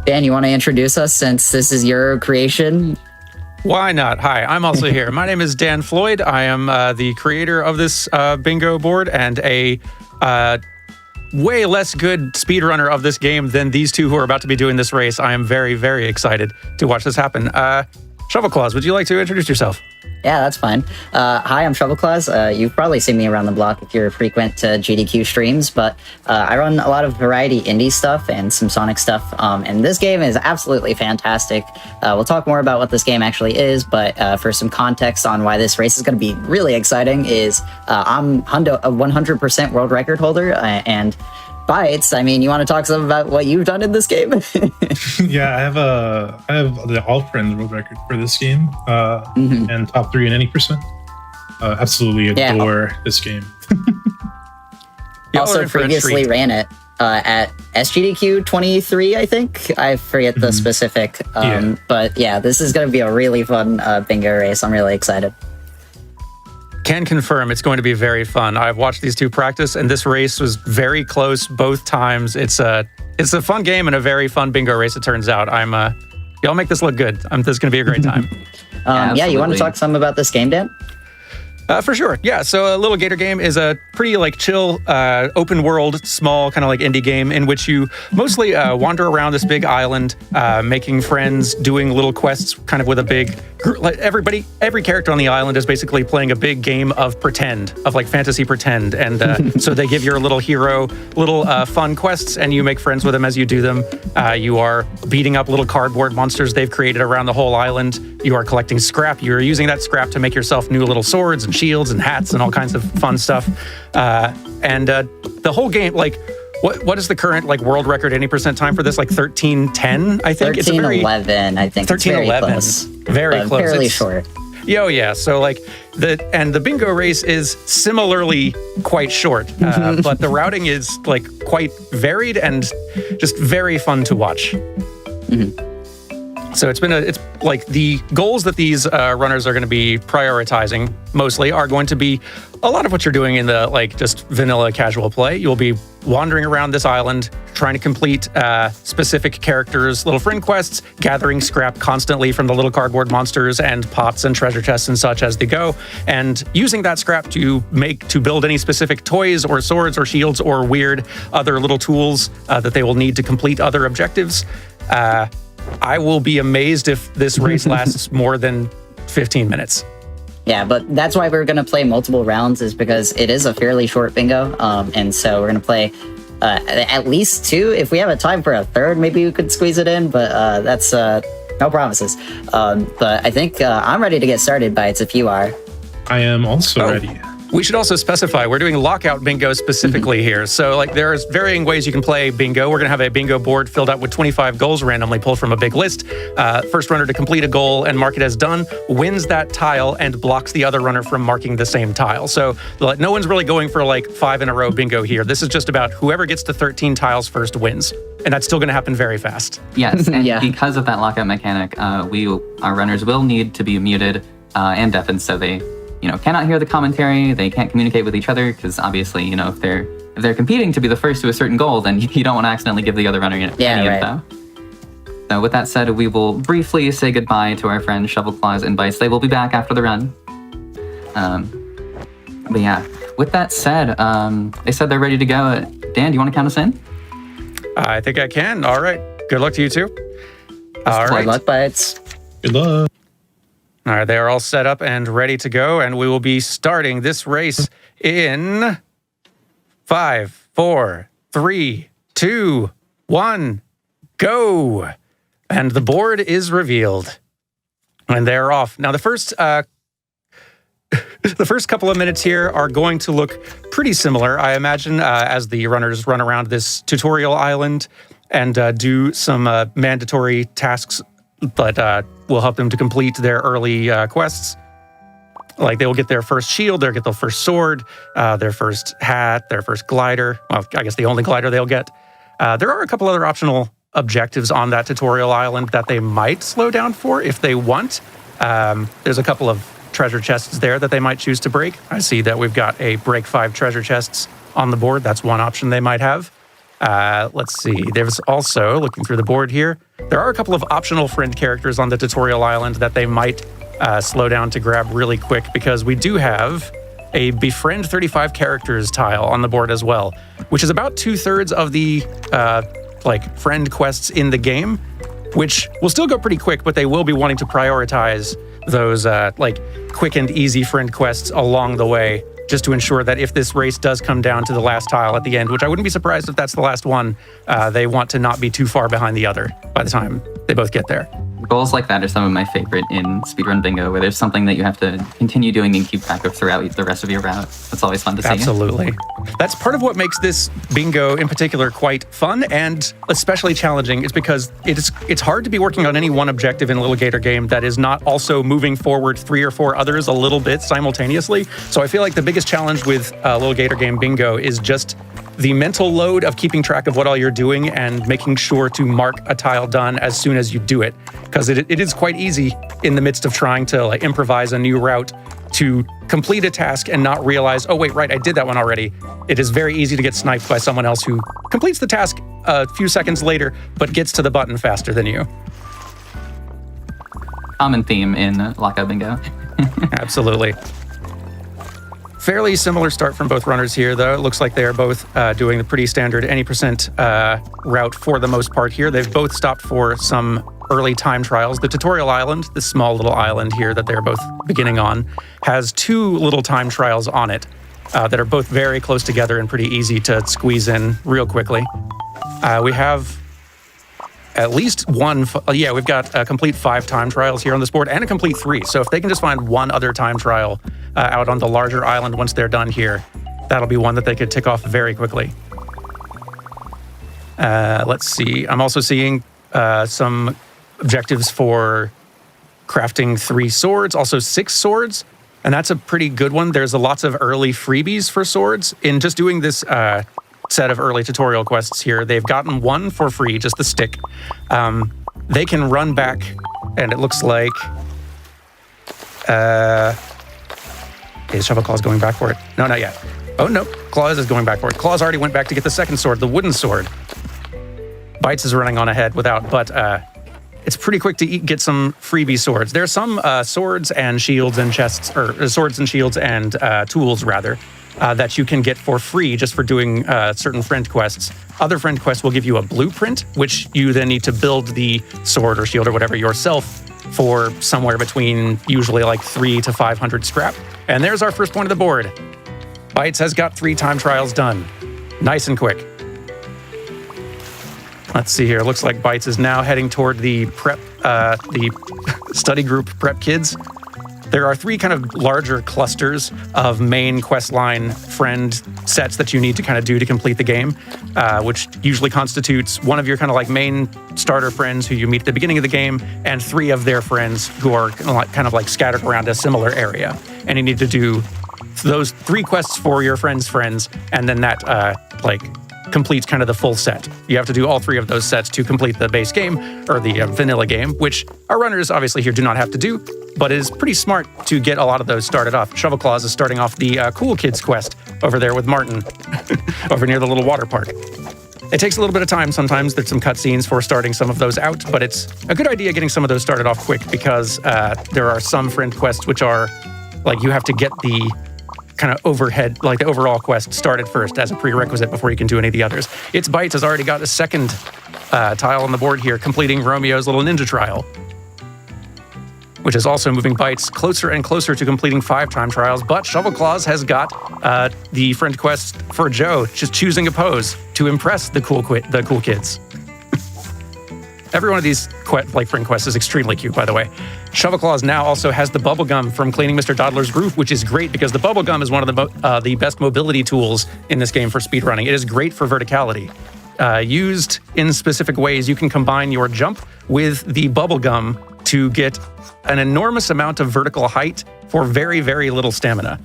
Dan, you want to introduce us since this is your creation? Why not? Hi, I'm also here. My name is Dan Floyd. I am the creator of this bingo board and a way less good speedrunner of this game than these two who are about to be doing this race. I am very, very excited to watch this happen. Shovelclaws, would you like to introduce yourself? Yeah, that's fine. Hi, I'm Shovelclaws. You've probably seen me around the block if you're frequent to GDQ streams, but I run a lot of variety indie stuff and some Sonic stuff, and this game is absolutely fantastic. We'll talk more about what this game actually is, but for some context on why this race is going to be really exciting is I'm a 100% world record holder, and Bytes, I mean, you want to talk some about what you've done in this game? Yeah, I have the all friends world record for this game, and top 3 in any percent. Absolutely adore this game. Also previously ran it at SGDQ 23, I think. I forget the specific, but yeah, this is going to be a really fun bingo race. I'm really excited. Can confirm it's going to be very fun. I've watched these two practice, and this race was very close both times. It's a fun game and a very fun bingo race, it turns out. Y'all make this look good. This is going to be a great time. Yeah, you want to talk some about this game, Dan? For sure. Yeah, so Lil Gator Game is a pretty chill, open world, small kind of indie game in which you mostly wander around this big island, making friends, doing little quests kind of with a big group. Every character on the island is basically playing a big game of pretend, of fantasy pretend. And so they give your little hero little fun quests and you make friends with them as you do them. You are beating up little cardboard monsters they've created around the whole island. You are collecting scrap. You're using that scrap to make yourself new little swords and shields and hats and all kinds of fun stuff. And the whole game, what is the current world record any percent time for this? 13:10, I think. 13:11, I think. 13:11. Very close. Fairly short. Yeah. So the bingo race is similarly quite short, but the routing is quite varied and just very fun to watch. So it's the goals that these runners are going to be prioritizing mostly are going to be a lot of what you're doing in the just vanilla casual play. You'll be wandering around this island, trying to complete specific characters' little friend quests, gathering scrap constantly from the little cardboard monsters and pots and treasure chests and such as they go, and using that scrap to build any specific toys or swords or shields or weird other little tools that they will need to complete other objectives. I will be amazed if this race lasts more than 15 minutes. Yeah, but that's why we're going to play multiple rounds, is because it is a fairly short bingo. And so we're going to play at least 2. If we have a time for a third, maybe we could squeeze it in, but that's no promises. But I think I'm ready to get started, Bytes, if you are. I am also ready. We should also specify, we're doing lockout bingo specifically here. So there's varying ways you can play bingo. We're going to have a bingo board filled out with 25 goals randomly pulled from a big list. First runner to complete a goal and mark it as done wins that tile and blocks the other runner from marking the same tile. So no one's really going for 5 in a row bingo here. This is just about whoever gets to 13 tiles first wins. And that's still going to happen very fast. Yes, and because of that lockout mechanic, our runners will need to be muted and deafened, so they cannot hear the commentary. They can't communicate with each other because obviously, if they're competing to be the first to a certain goal, then you don't want to accidentally give the other runner any info. So with that said, we will briefly say goodbye to our friends Shovelclaws and Bytes. They will be back after the run. But yeah, with that said, they said they're ready to go. Dan, do you want to count us in? I think I can. All right. Good luck to you too. All right. Good luck, Bytes. Good luck. All right, they are all set up and ready to go, and we will be starting this race in 5, 4, 3, 2, 1, go! And the board is revealed, and they're off. Now, the first couple of minutes here are going to look pretty similar, I imagine, as the runners run around this tutorial island and do some mandatory tasks, but will help them to complete their early quests. They will get their first shield, they'll get their first sword, their first hat, their first glider. Well, I guess the only glider they'll get. There are a couple other optional objectives on that tutorial island that they might slow down for if they want. There's a couple of treasure chests there that they might choose to break. I see that we've got a break 5 treasure chests on the board. That's one option they might have. Let's see. There's also, looking through the board here, there are a couple of optional friend characters on the tutorial island that they might slow down to grab really quick, because we do have a befriend 35 characters tile on the board as well, which is about 2/3 of the friend quests in the game, which will still go pretty quick, but they will be wanting to prioritize those quick and easy friend quests along the way, just to ensure that if this race does come down to the last tile at the end, which I wouldn't be surprised if that's the last one, they want to not be too far behind the other by the time they both get there. Goals like that are some of my favorite in speedrun bingo, where there's something that you have to continue doing and keep track of throughout the rest of your route. That's always fun to see. Absolutely. That's part of what makes this bingo in particular quite fun and especially challenging, is because it's hard to be working on any one objective in Lil Gator Game that is not also moving forward 3 or 4 others a little bit simultaneously. So I feel like the biggest challenge with Lil Gator Game bingo is just the mental load of keeping track of what all you're doing and making sure to mark a tile done as soon as you do it. Because it is quite easy in the midst of trying to improvise a new route to complete a task and not realize, oh wait, right, I did that one already. It is very easy to get sniped by someone else who completes the task a few seconds later, but gets to the button faster than you. Common theme in lockout bingo. Absolutely. Fairly similar start from both runners here, though. It looks like they are both doing the pretty standard any percent route for the most part here. They've both stopped for some early time trials. The tutorial island, this small little island here that they're both beginning on, has 2 little time trials on it that are both very close together and pretty easy to squeeze in real quickly. We have at least one, we've got a complete 5 time trials here on this board and a complete 3. So if they can just find one other time trial out on the larger island once they're done here, that'll be one that they could tick off very quickly. Let's see. I'm also seeing some objectives for crafting 3 swords, also 6 swords, and that's a pretty good one. There's lots of early freebies for swords. In just doing this set of early tutorial quests here, they've gotten 1 for free, just the stick. They can run back, and it looks like is Shovelclaws going back for it? No, not yet. Oh no, Claws is going back for it. Claws already went back to get the second sword, the wooden sword. Bytes is running on ahead without, but it's pretty quick to get some freebie swords. There's some swords and shields and chests, or swords and shields and tools rather, that you can get for free just for doing certain friend quests. Other friend quests will give you a blueprint, which you then need to build the sword or shield or whatever yourself for somewhere between usually like 300 to 500 scrap. And there's our first point of the board. Bytes has got 3 time trials done. Nice and quick. Let's see here. Looks like Bytes is now heading toward the prep, the study group prep kids. There are 3 kind of larger clusters of main questline friend sets that you need to kind of do to complete the game, which usually constitutes one of your kind of like main starter friends who you meet at the beginning of the game, and 3 of their friends who are kind of like scattered around a similar area. And you need to do those 3 quests for your friends' friends, and then that completes kind of the full set. You have to do all 3 of those sets to complete the base game, or the vanilla game, which our runners obviously here do not have to do, but it is pretty smart to get a lot of those started off. Shovelclaws is starting off the Cool Kids quest over there with Martin, over near the little water park. It takes a little bit of time sometimes. There's some cutscenes for starting some of those out, but it's a good idea getting some of those started off quick, because there are some friend quests which are, like, you have to get the kind of overhead, like the overall quest started first as a prerequisite before you can do any of the others. ItzBytez has already got a second tile on the board here, completing Romeo's little ninja trial, which is also moving Bytes closer and closer to completing 5 time trials. But Shovelclaws has got the friend quest for Joe, just choosing a pose to impress the cool kids. Every one of these friend quests is extremely cute, by the way. Shovelclaws now also has the bubblegum from cleaning Mr. Dawdler's roof, which is great because the bubblegum is one of the best mobility tools in this game for speedrunning. It is great for verticality. Used in specific ways, you can combine your jump with the bubblegum to get an enormous amount of vertical height for very, very little stamina.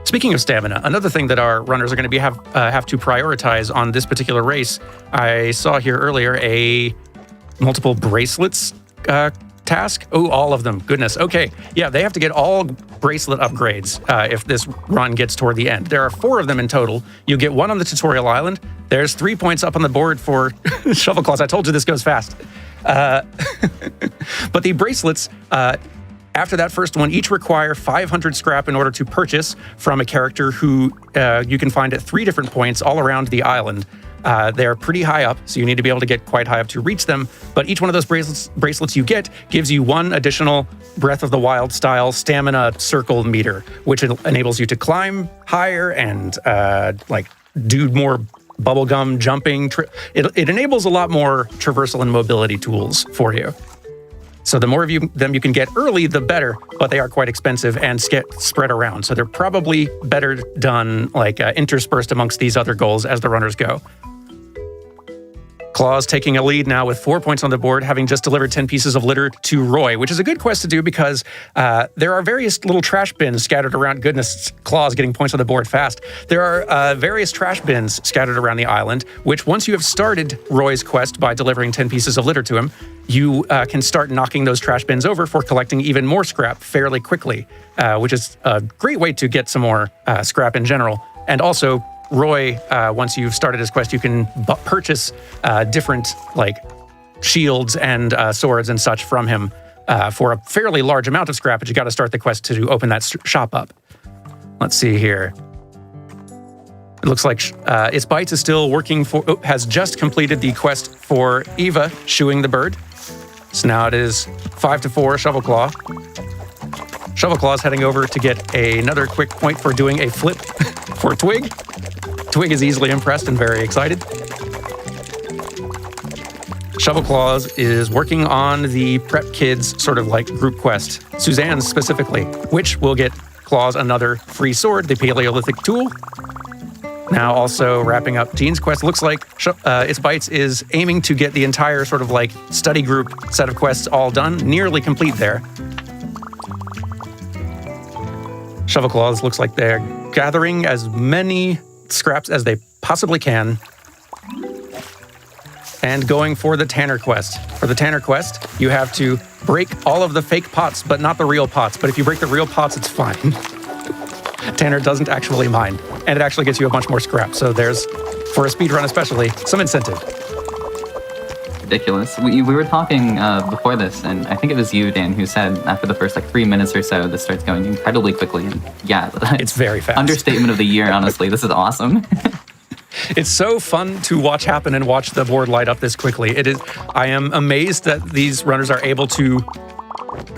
Speaking of stamina, another thing that our runners are going to have to prioritize on this particular race, I saw here earlier a multiple bracelets task? Oh, all of them. Goodness. Okay. Yeah, they have to get all bracelet upgrades if this run gets toward the end. There are 4 of them in total. You get 1 on the tutorial island. There's 3 points up on the board for Shovelclaws. I told you this goes fast. But the bracelets, after that first one, each require 500 scrap in order to purchase from a character who you can find at 3 different points all around the island. They're pretty high up, so you need to be able to get quite high up to reach them. But each one of those bracelets you get gives you 1 additional Breath of the Wild style stamina circle meter, which enables you to climb higher and do more bubblegum jumping. It enables a lot more traversal and mobility tools for you. So the more of them you can get early, the better, but they are quite expensive and get spread around. So they're probably better done interspersed amongst these other goals as the runners go. Claws taking a lead now with 4 points on the board, having just delivered 10 pieces of litter to Roy, which is a good quest to do because there are various little trash bins scattered around. Goodness, Claws getting points on the board fast. There are various trash bins scattered around the island, which once you have started Roy's quest by delivering 10 pieces of litter to him, you can start knocking those trash bins over for collecting even more scrap fairly quickly, which is a great way to get some more scrap in general. And also, Roy, once you've started his quest, you can purchase different shields and swords and such from him for a fairly large amount of scrap, but you got to start the quest to open that shop up. Let's see here. It looks like ItzBytez is still working has just completed the quest for Eva shoeing the bird. So now it is 5-4 Shovelclaw. Shovelclaw is heading over to get another quick point for doing a flip for Twig. Twig is easily impressed and very excited. Shovelclaws is working on the Prep Kids sort of group quest, Suzanne's specifically, which will get Claws another free sword, the Paleolithic tool. Now also wrapping up Jean's quest. Looks like ItzBytez is aiming to get the entire sort of study group set of quests all done, nearly complete there. Shovelclaws looks like they're gathering as many scraps as they possibly can and going for the Tanner quest. For the Tanner quest, you have to break all of the fake pots, but not the real pots. But if you break the real pots, it's fine. Tanner doesn't actually mind, and it actually gets you a bunch more scrap. So there's, for a speedrun especially, some incentive. Ridiculous. We were talking before this, and I think it was you, Dan, who said after the first 3 minutes or so, this starts going incredibly quickly. And yeah, it's very fast. Understatement of the year, honestly. This is awesome. It's so fun to watch happen and watch the board light up this quickly. It is. I am amazed that these runners are able to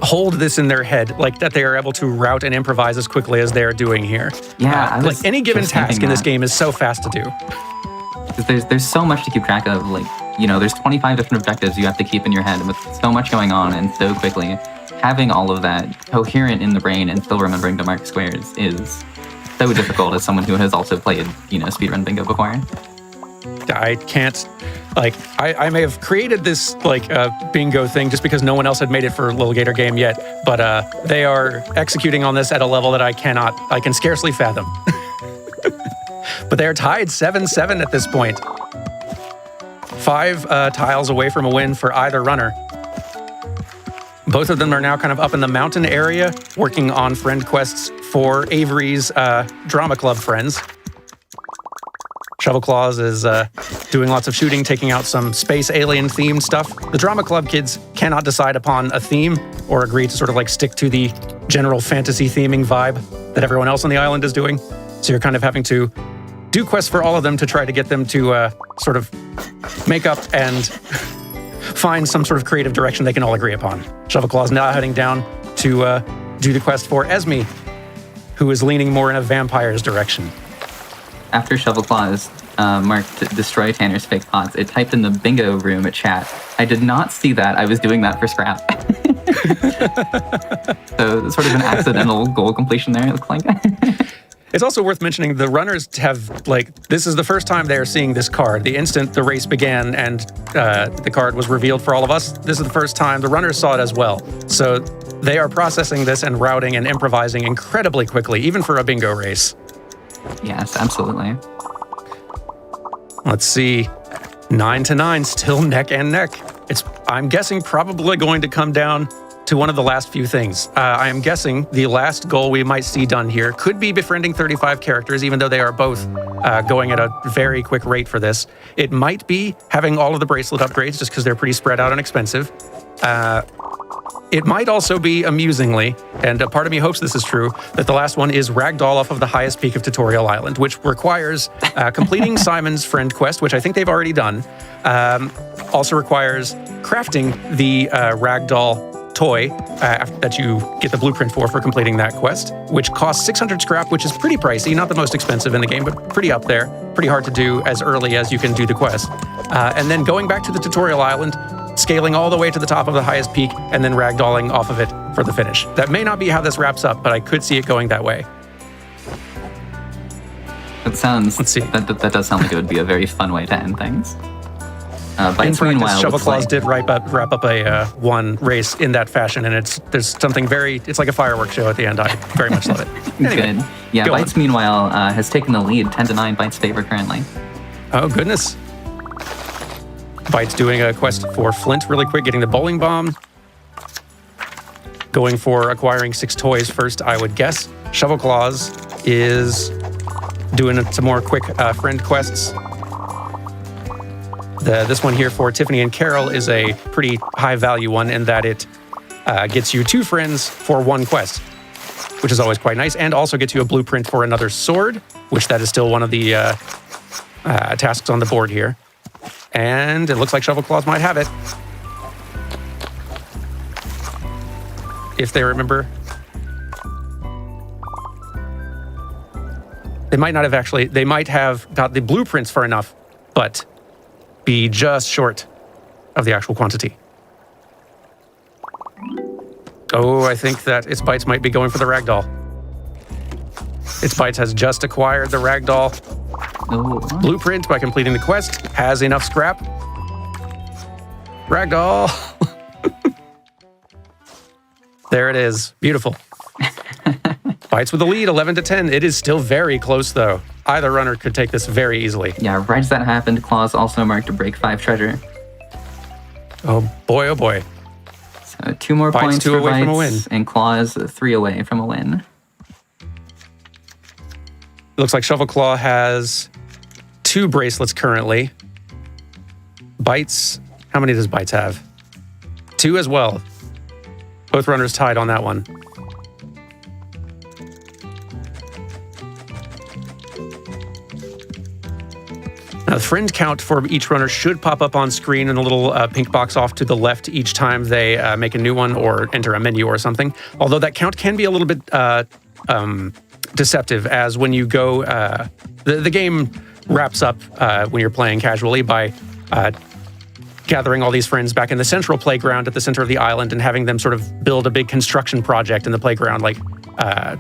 hold this in their head, that they are able to route and improvise as quickly as they're doing here. Yeah, any given task in this game is so fast to do. There's so much to keep track of. There's 25 different objectives you have to keep in your head with so much going on and so quickly. Having all of that coherent in the brain and still remembering to mark squares is so difficult as someone who has also played, speedrun bingo before. I can't, I may have created this, bingo thing just because no one else had made it for Lil Gator Game yet, but they are executing on this at a level that I can scarcely fathom. But they are tied 7-7 at this point. 5 tiles away from a win for either runner. Both of them are now kind of up in the mountain area, working on friend quests for Avery's drama club friends. Shovelclaws is doing lots of shooting, taking out some space alien themed stuff. The drama club kids cannot decide upon a theme or agree to sort of stick to the general fantasy theming vibe that everyone else on the island is doing. So you're kind of having to do quests for all of them to try to get them to sort of make up and find some sort of creative direction they can all agree upon. Shovelclaws now heading down to do the quest for Esme, who is leaning more in a vampire's direction. After Shovelclaws marked destroy Tanner's fake pots, it typed in the bingo room at chat. I did not see that. I was doing that for scrap. So sort of an accidental goal completion there, it looks like. It's also worth mentioning the runners have, this is the first time they are seeing this card. The instant the race began and the card was revealed for all of us, this is the first time the runners saw it as well. So they are processing this and routing and improvising incredibly quickly, even for a bingo race. Yes, absolutely. Let's see. 9-9, still neck and neck. I'm guessing probably going to come down to one of the last few things. I am guessing the last goal we might see done here could be befriending 35 characters, even though they are both going at a very quick rate for this. It might be having all of the bracelet upgrades just because they're pretty spread out and expensive. It might also be, amusingly, and a part of me hopes this is true, that the last one is ragdoll off of the highest peak of Tutorial Island, which requires completing Simon's friend quest, which I think they've already done. Also requires crafting the ragdoll toy that you get the blueprint for completing that quest, which costs 600 scrap, which is pretty pricey, not the most expensive in the game, but pretty up there, pretty hard to do as early as you can do the quest. And then going back to the Tutorial Island, scaling all the way to the top of the highest peak, and then ragdolling off of it for the finish. That may not be how this wraps up, but I could see it going that way. That sounds. Let's see. That does sound like it would be a very fun way to end things. In practice, Shovelclaws like, did wrap up a one race in that fashion, and there's something it's like a fireworks show at the end. I very much love it. Anyway, good. Yeah, Bytes, meanwhile, has taken the lead, 10-9 Bytes' favor currently. Oh, goodness. Bytes doing a quest for Flint really quick, getting the bowling bomb. Going for acquiring 6 toys first, I would guess. Shovelclaws is doing some more quick friend quests. This one here for Tiffany and Carol is a pretty high value one in that it gets you 2 friends for 1 quest, which is always quite nice, and also gets you a blueprint for another sword, which that is still one of the tasks on the board here. And it looks like Shovelclaws might have it. If they remember. They might not have actually, they might have got the blueprints for enough, but be just short of the actual quantity. Oh, I think that ItzBytez might be going for the ragdoll. ItzBytez has just acquired the ragdoll blueprint by completing the quest, has enough scrap. Ragdoll. There it is. Beautiful. Bytes with the lead, 11-10. It is still very close, though. Either runner could take this very easily. Yeah, right as that happened, Claws also marked a break 5 treasure. Oh boy, oh boy. So 2 more Bytes points 2 for away from a Bytes, win. and Claws 3 away from a win. It looks like Shovelclaw has 2 bracelets currently. Bytes, how many does Bytes have? 2 as well. Both runners tied on that one. Now, the friend count for each runner should pop up on screen in a little pink box off to the left each time they make a new one or enter a menu or something. Although that count can be a little bit deceptive, as when you go, the game wraps up when you're playing casually by gathering all these friends back in the central playground at the center of the island and having them sort of build a big construction project in the playground, like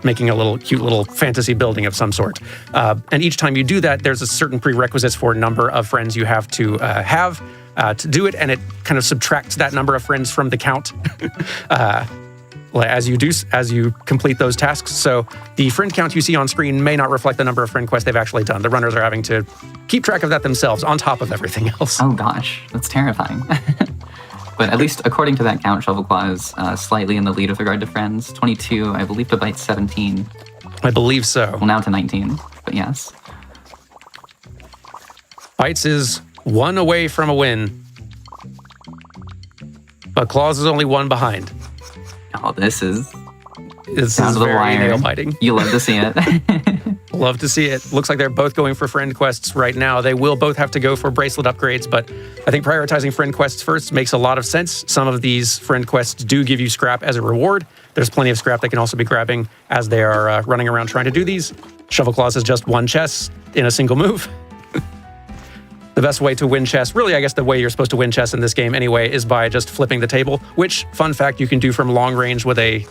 making a little cute little fantasy building of some sort. And each time you do that, there's a certain prerequisites for number of friends you have to do it, and it kind of subtracts that number of friends from the count as you complete those tasks. So the friend count you see on screen may not reflect the number of friend quests they've actually done. The runners are having to keep track of that themselves on top of everything else. Oh gosh, that's terrifying. But at least according to that count, Shovelclaw is slightly in the lead with regard to friends. 22, I believe, to Bytes 17. I believe so. Well, now to 19, but yes. Bytes is 1 away from a win, but Claws is only 1 behind. Oh, this is This is very nail-biting. You love to see it. Love to see it. Looks like they're both going for friend quests right now. They will both have to go for bracelet upgrades, but I think prioritizing friend quests first makes a lot of sense. Some of these friend quests do give you scrap as a reward. There's plenty of scrap they can also be grabbing as they are running around trying to do these. Shovelclaws is just 1 chess in a single move. The best way to win chess, really I guess the way you're supposed to win chess in this game anyway, is by just flipping the table, which, fun fact, you can do from long range with a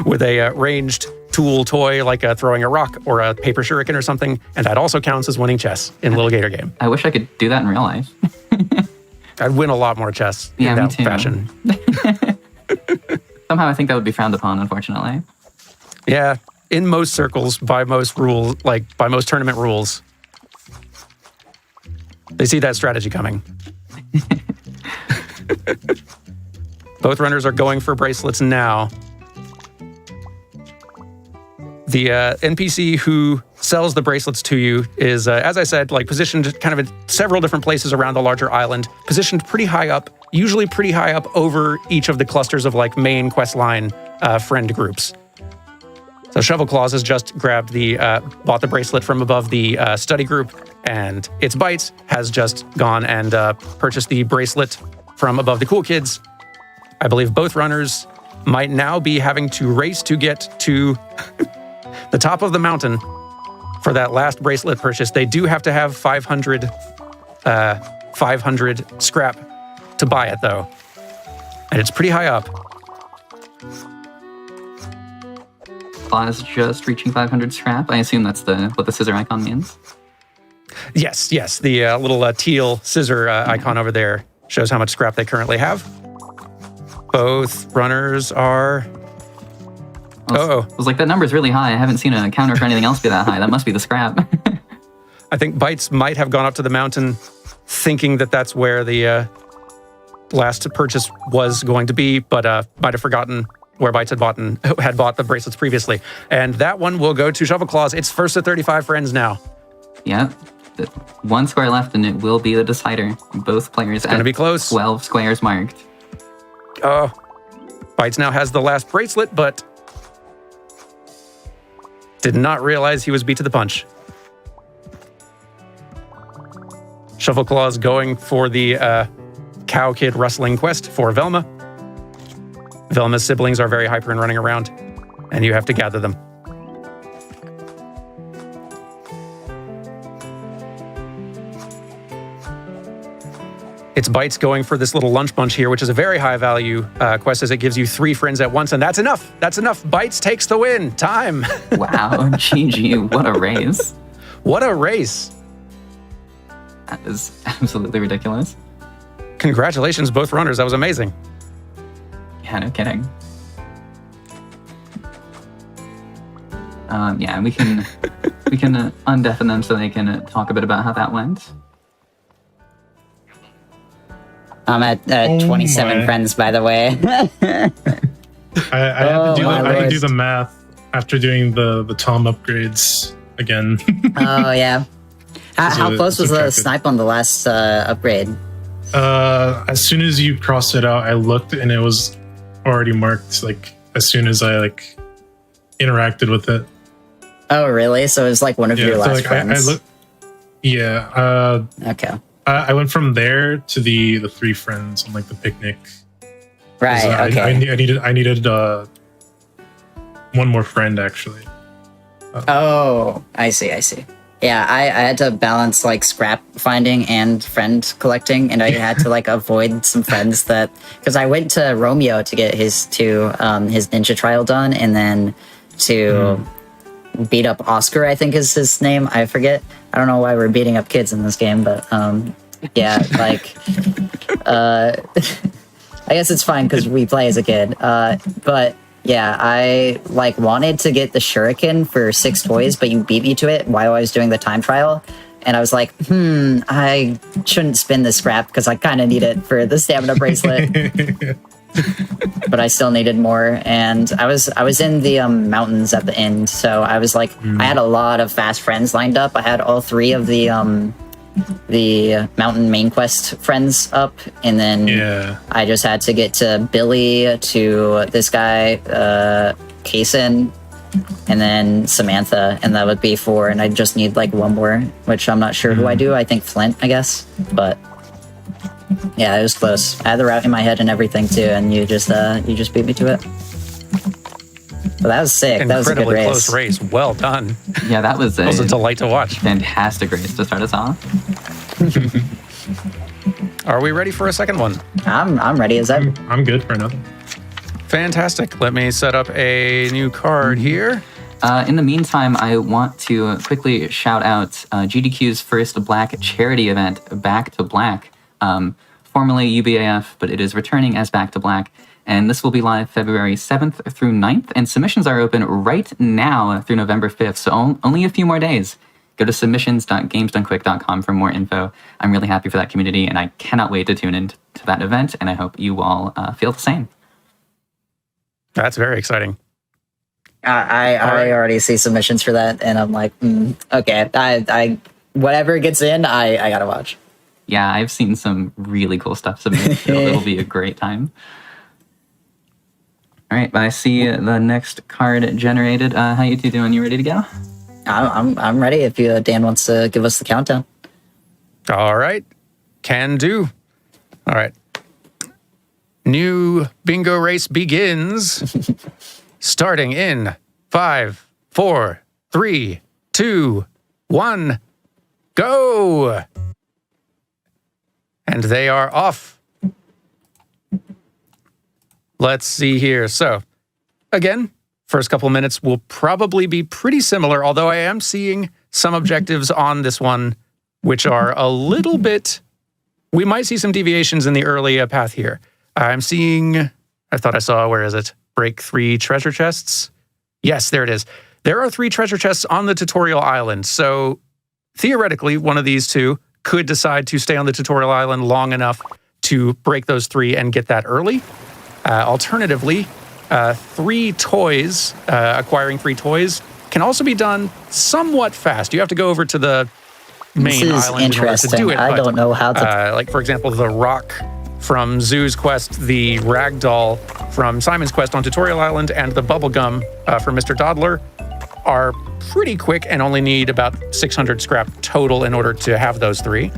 with a ranged tool toy like throwing a rock or a paper shuriken or something, and that also counts as winning chess in Lil Gator Game. I wish I could do that in real life. I'd win a lot more chess in that fashion. Somehow I think that would be frowned upon, unfortunately. Yeah, in most circles, by most rules, like by most tournament rules, they see that strategy coming. Both runners are going for bracelets now. The NPC who sells the bracelets to you is, as I said, like positioned kind of in several different places around the larger island, positioned pretty high up, usually pretty high up over each of the clusters of like main questline friend groups. So Shovelclaws has just grabbed bought the bracelet from above the study group, and ItzBytez has just gone and purchased the bracelet from above the cool kids. I believe both runners might now be having to race to get to the top of the mountain for that last bracelet purchase. They do have to have 500 scrap to buy it, though. And it's pretty high up. Claws just reaching 500 scrap. I assume that's what the scissor icon means. Yes. The little teal scissor icon over there shows how much scrap they currently have. Both runners are... I was like, that number's really high. I haven't seen a counter for anything else be that high. That must be the scrap. I think Bytes might have gone up to the mountain thinking that that's where the last purchase was going to be, but might have forgotten where Bytes had bought the bracelets previously. And that one will go to Shovelclaws. It's first to 35 friends now. Yep. One square left, and it will be the decider. Both players going to be close. 12 squares marked. Bytes now has the last bracelet, but did not realize he was beat to the punch. Shovelclaws going for the cow kid rustling quest for Velma. Velma's siblings are very hyper and running around, and you have to gather them. ItzBytez going for this little lunch bunch here, which is a very high value quest as it gives you 3 friends at once, and that's enough. That's enough. Bytes takes the win. Time. Wow, GG, what a race. What a race. That is absolutely ridiculous. Congratulations, both runners. That was amazing. Yeah, no kidding. Yeah, we can undeafen them so they can talk a bit about how that went. I'm at 27 friends, by the way. I had to do the math after doing the Tom upgrades again. Oh, yeah. How close was the snipe on the last upgrade? As soon as you crossed it out, I looked and it was already marked, like, as soon as I, interacted with it. Oh, really? So it was, one of your last friends? Okay. I went from there to the 3 friends on, the picnic. Right, okay. I needed one more friend, actually. I see. Yeah, I had to balance scrap finding and friend collecting, and I had to avoid some friends because I went to Romeo to get his ninja trial done, and then to beat up Oscar, I think is his name. I forget. I don't know why we're beating up kids in this game, but yeah, I guess it's fine because we play as a kid. But yeah, I wanted to get the shuriken for 6 toys, but you beat me to it while I was doing the time trial. And I was like, I shouldn't spin the scrap because I kind of need it for the stamina bracelet. But I still needed more. And I was in the mountains at the end. So I was I had a lot of fast friends lined up. I had all 3 of the mountain main quest friends up, and then I just had to get to Billy, to this guy Kason, and then Samantha, and that would be 4, and I just need one more, which I'm not sure who I do. I think Flint, I guess, but yeah, it was close. I had the route in my head and everything too, and you just beat me to it. But that was sick. That was a good race. Incredibly close race. Well done. Yeah, that was a delight to watch. Fantastic race to start us off. Are we ready for a second one? I'm ready. Is that? I'm good for another. Fantastic. Let me set up a new card here. In the meantime, I want to quickly shout out GDQ's first Black charity event, Back to Black, formerly UBAF, but it is returning as Back to Black. And this will be live February 7th through 9th. And submissions are open right now through November 5th. So only a few more days. Go to submissions.gamesdonequick.com for more info. I'm really happy for that community, and I cannot wait to tune in to that event, and I hope you all feel the same. That's very exciting. I already see submissions for that, and I'm like, okay, I whatever gets in, I gotta watch. Yeah, I've seen some really cool stuff submitted. It'll be a great time. All right, I see the next card generated. How you two doing? You ready to go? I'm ready. If Dan wants to give us the countdown. All right, can do. All right, new bingo race begins. Starting in 5, 4, 3, 2, 1, go! And they are off. Let's see here. So, again, first couple minutes will probably be pretty similar, although I am seeing some objectives on this one which are a little bit... We might see some deviations in the early path here. I'm seeing... I thought I saw... Where is it? Break 3 treasure chests. Yes, there it is. There are 3 treasure chests on the tutorial island. So theoretically, one of these two could decide to stay on the tutorial island long enough to break those 3 and get that early. Alternatively, 3 toys, acquiring 3 toys can also be done somewhat fast. You have to go over to the main island in order to do it. I don't know how to... like, for example, the rock from Zoo's quest, the ragdoll from Simon's quest on Tutorial Island, and the bubblegum from Mr. Dawdler are pretty quick and only need about 600 scrap total in order to have those 3.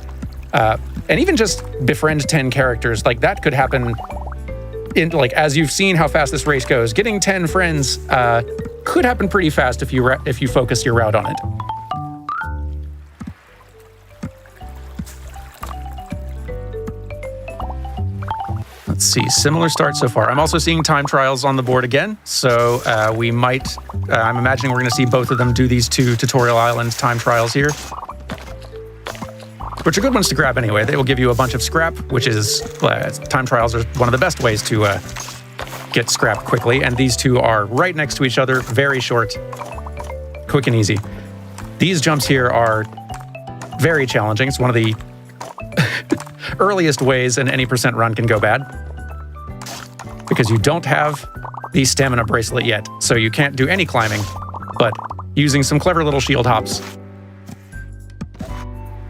And even just befriend 10 characters, like that could happen in, like, as you've seen how fast this race goes. Getting 10 friends could happen pretty fast if you focus your route on it. Let's see, similar start so far. I'm also seeing time trials on the board again, so we might, I'm imagining we're going to see both of them do these 2 Tutorial Island time trials here, which are good ones to grab anyway. They will give you a bunch of scrap, which is, time trials are one of the best ways to get scrap quickly, and these 2 are right next to each other, very short, quick and easy. These jumps here are very challenging. It's one of the earliest ways in any percent run can go bad, because you don't have the stamina bracelet yet, so you can't do any climbing, but using some clever little shield hops,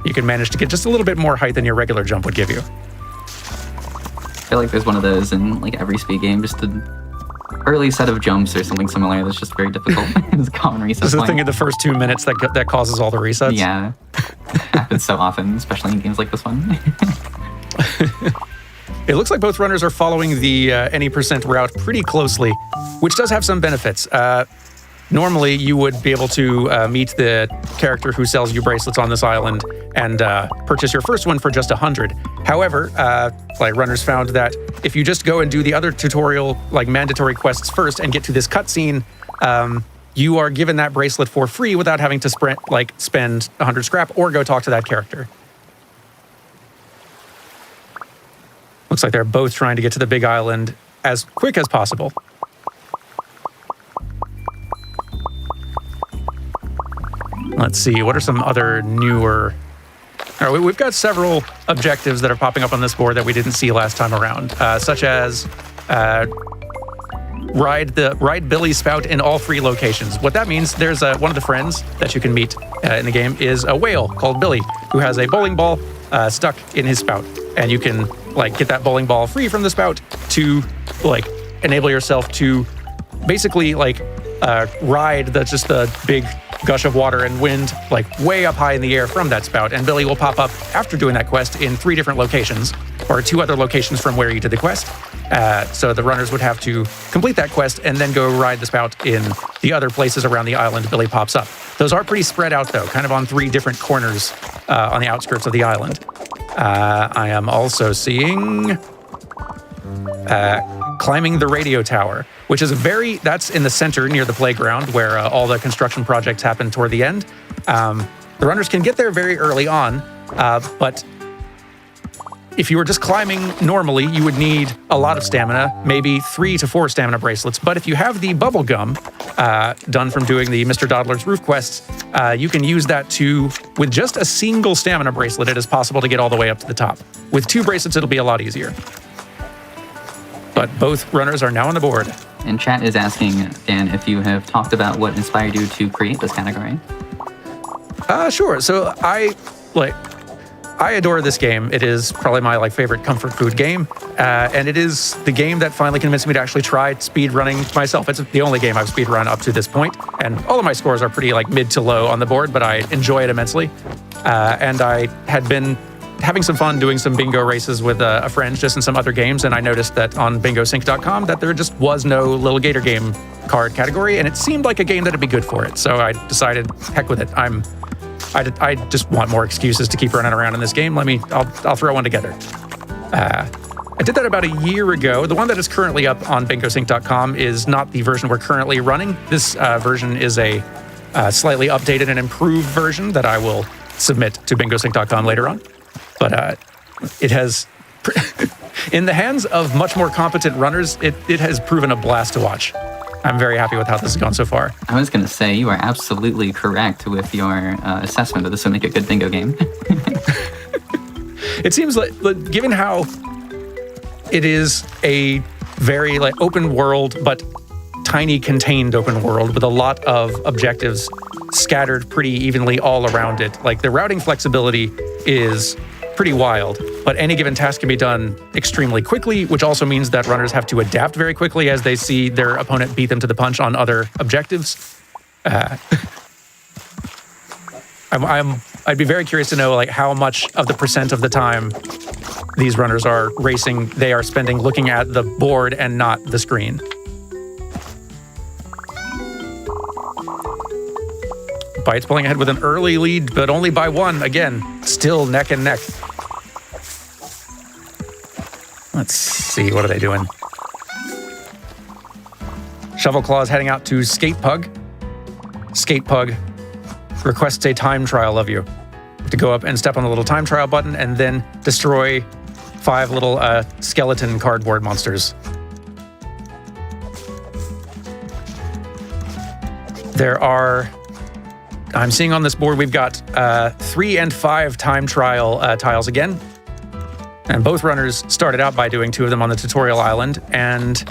you can manage to get just a little bit more height than your regular jump would give you. I feel like there's one of those in like every speed game, just an early set of jumps or something similar that's just very difficult. It's a common reset This is the point. thing in the first 2 minutes that causes all the resets. Yeah, happens so often, especially in games like this one. It looks like both runners are following the any percent route pretty closely, which does have some benefits. Normally, you would be able to meet the character who sells you bracelets on this island and purchase your first one for just 100. However, like runners found that if you just go and do the other tutorial, like mandatory quests first and get to this cutscene, you are given that bracelet for free without having to spend 100 scrap or go talk to that character. Looks like they're both trying to get to the big island as quick as possible. Let's see, what are some other newer... All right, we've got several objectives that are popping up on this board that we didn't see last time around, such as ride Billy's spout in all 3 locations. What that means, there's one of the friends that you can meet in the game is a whale called Billy, who has a bowling ball stuck in his spout, and you can get that bowling ball free from the spout to enable yourself to basically ride the big gush of water and wind way up high in the air from that spout, and Billy will pop up after doing that quest in 3 different locations, or 2 other locations from where you did the quest. So the runners would have to complete that quest and then go ride the spout in the other places around the island Billy pops up. Those are pretty spread out though, kind of on 3 different corners on the outskirts of the island. I am also seeing climbing the radio tower, which is that's in the center near the playground where all the construction projects happen toward the end. The runners can get there very early on, but if you were just climbing normally, you would need a lot of stamina, maybe 3 to 4 stamina bracelets. But if you have the bubble gum done from doing the Mr. Dawdler's roof quests, you can use that with just a single stamina bracelet, it is possible to get all the way up to the top. With 2 bracelets, it'll be a lot easier. But both runners are now on the board. And chat is asking, Dan, if you have talked about what inspired you to create this category. Sure. So I adore this game. It is probably my favorite comfort food game, and it is the game that finally convinced me to actually try speed running myself. It's the only game I've speed run up to this point, and all of my scores are pretty mid to low on the board, but I enjoy it immensely. And I had been having some fun doing some bingo races with a friend just in some other games, and I noticed that on bingosync.com that there just was no Lil Gator Game card category, and it seemed like a game that'd be good for it. So I decided, heck with it. I just want more excuses to keep running around in this game. I'll throw one together. I did that about a year ago. The one that is currently up on bingosync.com is not the version we're currently running. This version is a slightly updated and improved version that I will submit to bingosync.com later on. But it has, in the hands of much more competent runners, it has proven a blast to watch. I'm very happy with how this has gone so far. I was going to say, you are absolutely correct with your assessment of this would make a good bingo game. It seems like, given how it is a very open world, but tiny contained open world with a lot of objectives scattered pretty evenly all around it. The routing flexibility is pretty wild, but any given task can be done extremely quickly, which also means that runners have to adapt very quickly as they see their opponent beat them to the punch on other objectives. I'd be very curious to know how much of the percent of the time these runners are racing they are spending looking at the board and not the screen. BytezBytez pulling ahead with an early lead, but only by 1. Again, still neck and neck. Let's see, what are they doing? Shovelclaws heading out to Skatepug. Skatepug requests a time trial of you. To go up and step on the little time trial button and then destroy 5 little skeleton cardboard monsters. I'm seeing on this board we've got 3 and 5 time trial tiles again. And both runners started out by doing 2 of them on the tutorial island. And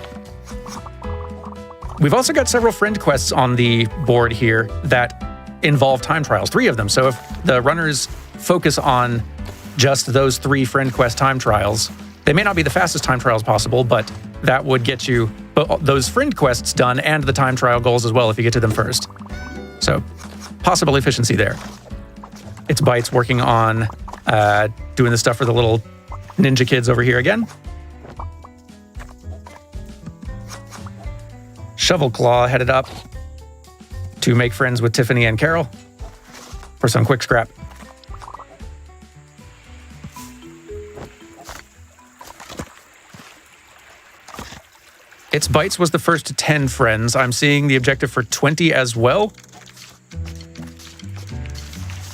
we've also got several friend quests on the board here that involve time trials, 3 of them. So if the runners focus on just those 3 friend quest time trials, they may not be the fastest time trials possible, but that would get you those friend quests done and the time trial goals as well if you get to them first. So possible efficiency there. ItzBytez working on doing the stuff for the little ninja kids over here again. Shovelclaw headed up to make friends with Tiffany and Carol for some quick scrap. ItzBytez was the first to 10 friends. I'm seeing the objective for 20 as well,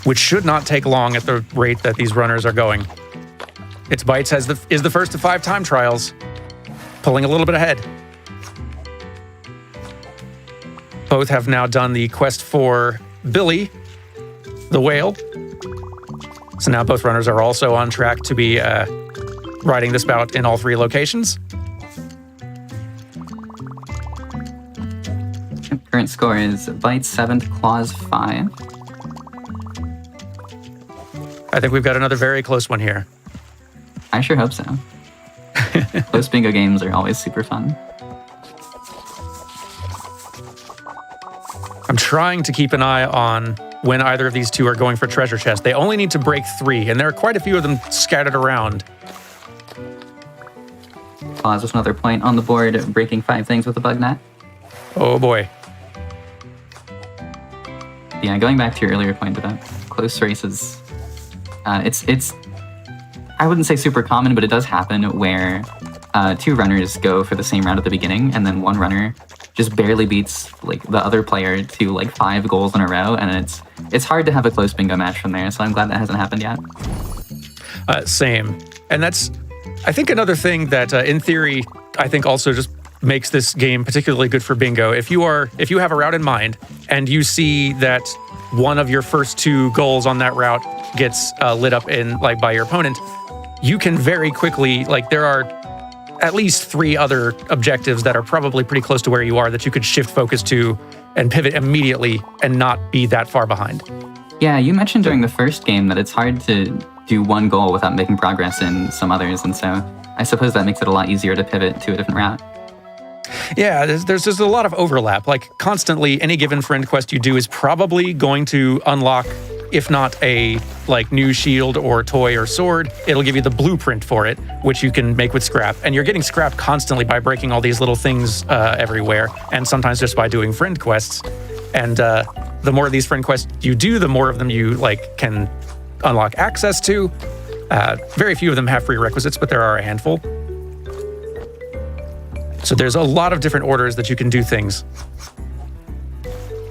which should not take long at the rate that these runners are going. ItzBytez is the first to 5 time trials, pulling a little bit ahead. Both have now done the quest for Billy, the whale. So now both runners are also on track to be riding this bout in all 3 locations. Current score is BytezBytez 7th, Claws 5. I think we've got another very close one here. I sure hope so. Close bingo games are always super fun. I'm trying to keep an eye on when either of these 2 are going for treasure chests. They only need to break 3, and there are quite a few of them scattered around. Claws with another point on the board, breaking 5 things with a bug net. Oh boy. Yeah, going back to your earlier point about close races, it's I wouldn't say super common, but it does happen where 2 runners go for the same round at the beginning, and then one runner just barely beats the other player to 5 goals in a row, and it's hard to have a close bingo match from there. So I'm glad that hasn't happened yet. Same. And that's, I think, another thing that, in theory, I think also just makes this game particularly good for bingo. If you have a route in mind and you see that one of your first 2 goals on that route gets lit up in by your opponent, you can very quickly, there are at least 3 other objectives that are probably pretty close to where you are that you could shift focus to and pivot immediately and not be that far behind. Yeah, you mentioned during the first game that it's hard to do one goal without making progress in some others, and so I suppose that makes it a lot easier to pivot to a different route. Yeah, there's just a lot of overlap. Constantly, any given friend quest you do is probably going to unlock, if not a new shield or toy or sword, it'll give you the blueprint for it, which you can make with scrap. And you're getting scrap constantly by breaking all these little things everywhere, and sometimes just by doing friend quests. And the more of these friend quests you do, the more of them you can unlock access to. Very few of them have prerequisites, but there are a handful. So there's a lot of different orders that you can do things.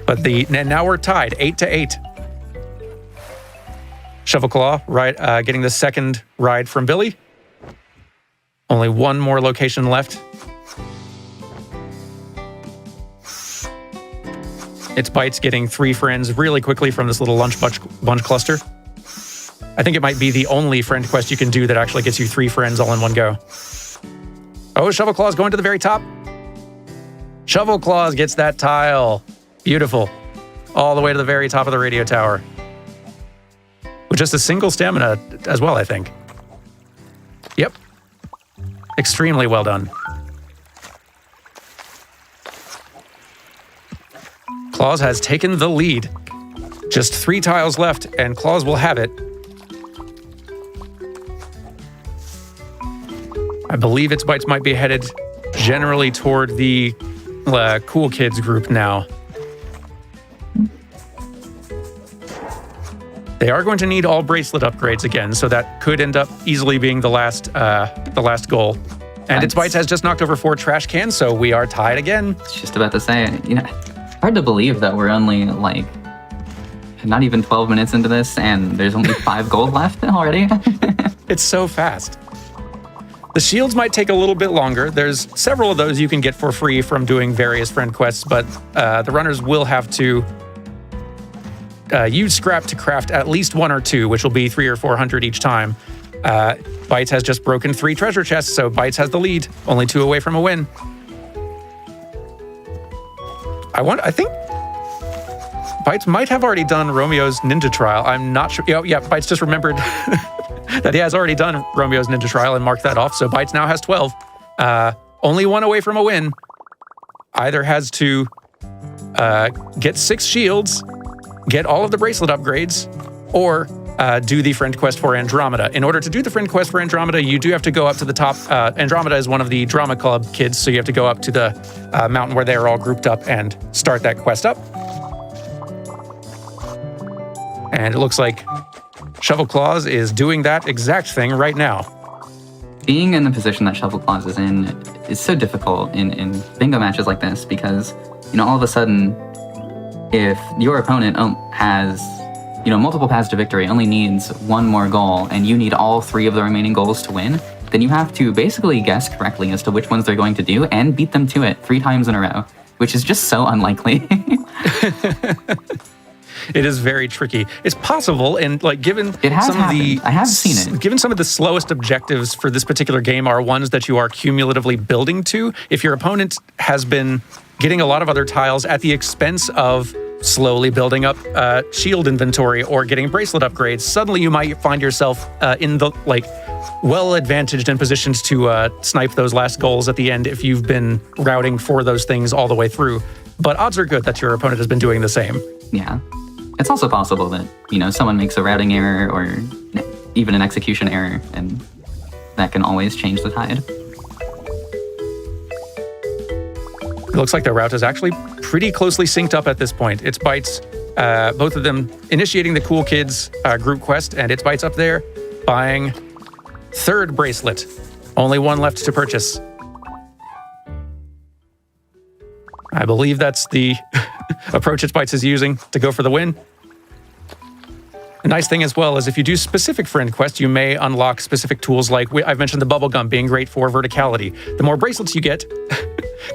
But and now we're tied 8-8. Shovelclaw getting the second ride from Billy. Only one more location left. ItzBytez getting 3 friends really quickly from this little lunch bunch cluster. I think it might be the only friend quest you can do that actually gets you 3 friends all in one go. Oh, Shovelclaws going to the very top. Shovelclaws gets that tile. Beautiful. All the way to the very top of the radio tower. With just a single stamina as well, I think. Yep. Extremely well done. Claws has taken the lead. Just 3 tiles left, and Claws will have it. I believe ItzBytez might be headed generally toward the cool kids group now. They are going to need all bracelet upgrades again, so that could end up easily being the last goal. And ItzBytez has just knocked over 4 trash cans, so we are tied again. I was just about to say, hard to believe that we're only not even 12 minutes into this, and there's only 5 gold left already. It's so fast. The shields might take a little bit longer. There's several of those you can get for free from doing various friend quests, but the runners will have to use scrap to craft at least 1 or 2, which will be 300 or 400 each time. Bytez has just broken 3 treasure chests, so Bytez has the lead, only 2 away from a win. I think Bytez might have already done Romeo's Ninja Trial. I'm not sure. Yeah, Bytez just remembered that he has already done Romeo's Ninja Trial and marked that off. So Bytez now has 12. Only 1 away from a win. Either has to get 6 shields, get all of the bracelet upgrades, or do the friend quest for Andromeda. In order to do the friend quest for Andromeda, you do have to go up to the top. Andromeda is one of the drama club kids, so you have to go up to the mountain where they're all grouped up and start that quest up. And it looks like Shovelclaws is doing that exact thing right now. Being in the position that Shovelclaws is in is so difficult in bingo matches like this because, all of a sudden, if your opponent has, multiple paths to victory, only needs 1 more goal, and you need all 3 of the remaining goals to win, then you have to basically guess correctly as to which ones they're going to do and beat them to it 3 times in a row, which is just so unlikely. It is very tricky. It's possible, and given I have seen it. Given some of the slowest objectives for this particular game are ones that you are cumulatively building to. If your opponent has been getting a lot of other tiles at the expense of slowly building up shield inventory or getting bracelet upgrades, suddenly you might find yourself in the well-advantaged and positioned to snipe those last goals at the end if you've been routing for those things all the way through. But odds are good that your opponent has been doing the same. Yeah. It's also possible that, someone makes a routing error or even an execution error, and that can always change the tide. It looks like the route is actually pretty closely synced up at this point. ItzBytez, both of them initiating the Cool Kids group quest, and ItzBytez up there buying 3rd bracelet. Only 1 left to purchase. I believe that's the approach ItzBytez is using to go for the win. The nice thing as well is if you do specific friend quests, you may unlock specific tools like I've mentioned the bubble gum being great for verticality. The more bracelets you get,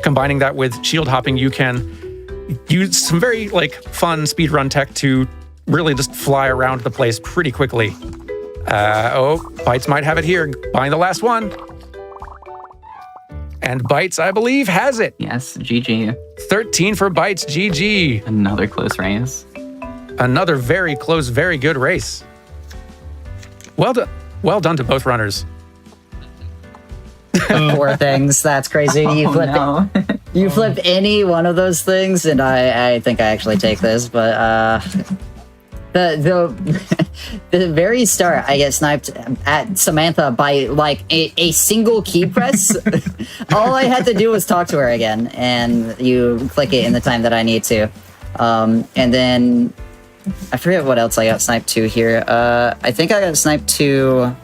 combining that with shield hopping, you can use some very fun speedrun tech to really just fly around the place pretty quickly. Bytes might have it here, buying the last one. And Bytes, I believe, has it. Yes, GG. 13 for Bytes, GG. Another close race. Another very close, very good race. Well done. Well done to both runners. 4 things. That's crazy. You flipped you flipped any one of those things, and I think I actually take this. But the very start, I get sniped at Samantha by a single key press. All I had to do was talk to her again, and you click it in the time that I need to. And then I forget what else I got sniped to here. I think I got sniped to.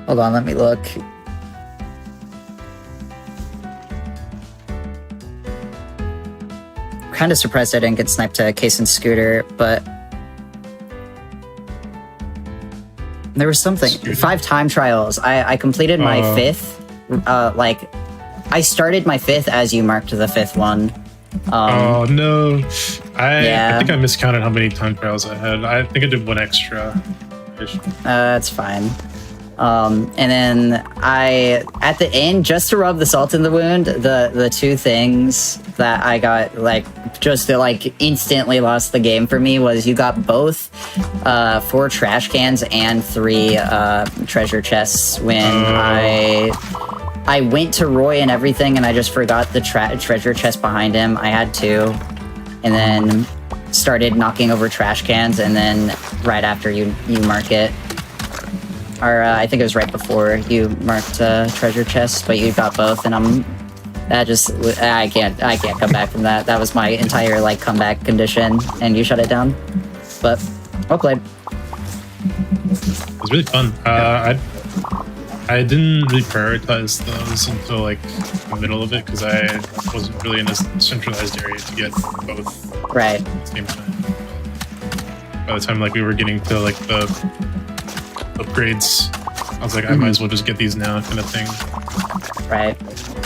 Hold on, let me look. Kind of surprised I didn't get sniped to Case and Scooter, but there was something. 5 time trials. I completed my 5th. I started my 5th as you marked the 5th one. Oh no! I think I miscounted how many time trials I had. I think I did 1 extra. That's fine. And then at the end, just to rub the salt in the wound, the 2 things that I got just to instantly lost the game for me was you got both 4 trash cans and 3 treasure chests when I went to Roy and everything, and I just forgot the treasure chest behind him. I had 2, and then started knocking over trash cans, and then right after you mark it. Or I think it was right before you marked treasure chests, but you got both, and I can't come back from that. That was my entire comeback condition, and you shut it down. But well played. It was really fun. I didn't really prioritize those until the middle of it because I wasn't really in a centralized area to get both right at the same time. By the time we were getting to the upgrades, I was I might as well just get these now, kind of thing. Right.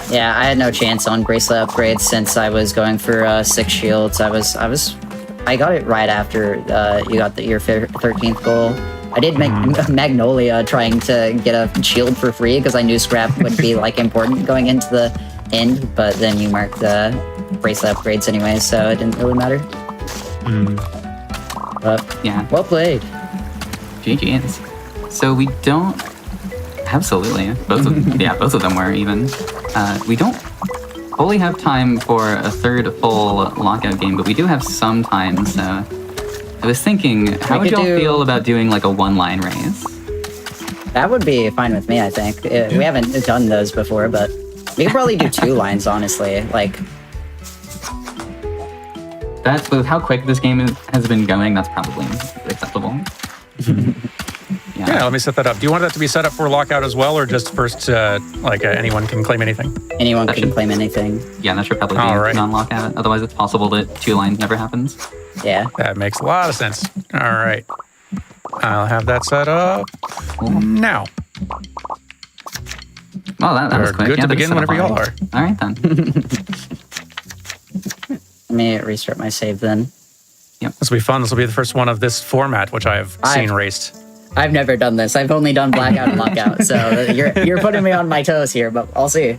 Yeah, I had no chance on bracelet upgrades since I was going for 6 shields. I got it right after you got your 13th goal. I did make Magnolia trying to get a shield for free because I knew scrap would be important going into the end, but then you marked the bracelet upgrades anyway, so it didn't really matter. But yeah, well played. GG's. So we don't absolutely both of them were even. We don't fully have time for a 3rd full lockout game, but we do have some time. So I was thinking, how would y'all feel about doing a 1-line race? That would be fine with me, I think. We haven't done those before, but we could probably do 2 lines, honestly. That's with how quick this game has been going. That's probably acceptable. Yeah, let me set that up. Do you want that to be set up for lockout as well, or just first, anyone can claim anything? Anyone can claim anything. Yeah, that should probably be non-lockout. Otherwise, it's possible that 2 lines never happens. Yeah. That makes a lot of sense. All right. I'll have that set up now. Well, that was quick. Good to begin whenever y'all are. All right, then. Let me restart my save then. Yep. This will be fun. This will be the first one of this format, which I have seen raced. I've never done this. I've only done blackout and lockout, so you're putting me on my toes here, but I'll see.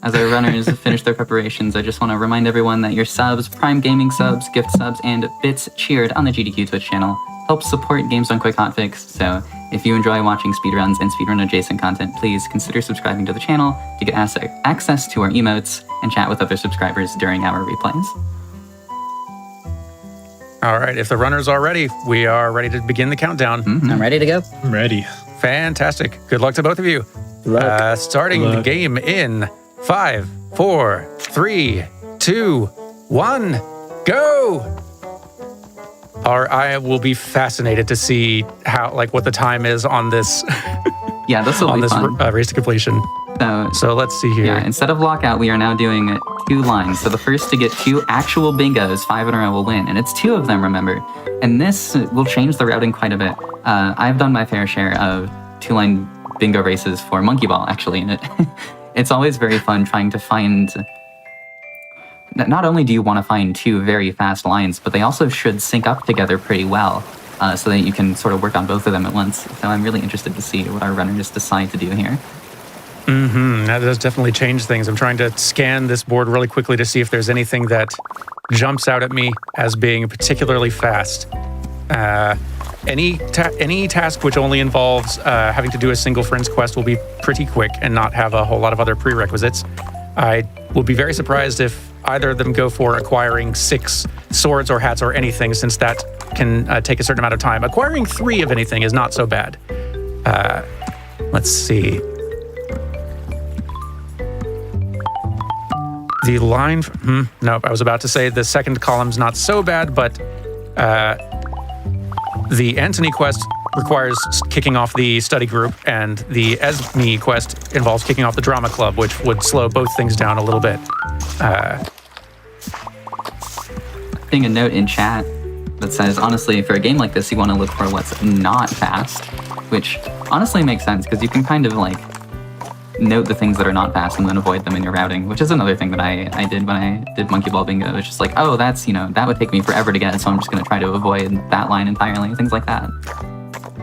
As our runners finish their preparations, I just want to remind everyone that your subs, Prime Gaming subs, gift subs, and bits cheered on the GDQ Twitch channel help support Games on Quick Hotfix. So if you enjoy watching speedruns and speedrun adjacent content, please consider subscribing to the channel to get access to our emotes and chat with other subscribers during our replays. All right, if the runners are ready, we are ready to begin the countdown. I'm ready to go. I'm ready. Fantastic. Good luck to both of you. Starting the game in 5, 4, 3, 2, 1, go! I will be fascinated to see how, what the time is on this. Yeah, this will be fun. Race to completion. So let's see here. Yeah, instead of lockout, we are now doing 2 lines. So the first to get 2 actual bingos, 5 in a row, will win. And it's 2 of them, remember. And this will change the routing quite a bit. I've done my fair share of 2-line bingo races for Monkey Ball, actually. And it's always very fun trying to find... Not only do you want to find 2 very fast lines, but they also should sync up together pretty well. So that you can sort of work on both of them at once. So I'm really interested to see what our runners decide to do here. That does definitely change things. I'm trying to scan this board really quickly to see if there's anything that jumps out at me as being particularly fast. Any task which only involves having to do a single friend's quest will be pretty quick and not have a whole lot of other prerequisites. I will be very surprised if either of them go for acquiring 6 swords or hats or anything, since that can take a certain amount of time. Acquiring 3 of anything is not so bad. Let's see. The line... nope, I was about to say the second column's not so bad, but the Antony quest requires kicking off the study group, and the Esme quest involves kicking off the drama club, which would slow both things down a little bit. Putting a note in chat that says, honestly, for a game like this, you want to look for what's not fast, which honestly makes sense, because you can kind of like note the things that are not fast and then avoid them in your routing, which is another thing that I did when I did Monkey Ball Bingo. It's just like, oh, that's, that would take me forever to get, so I'm just going to try to avoid that line entirely, things like that.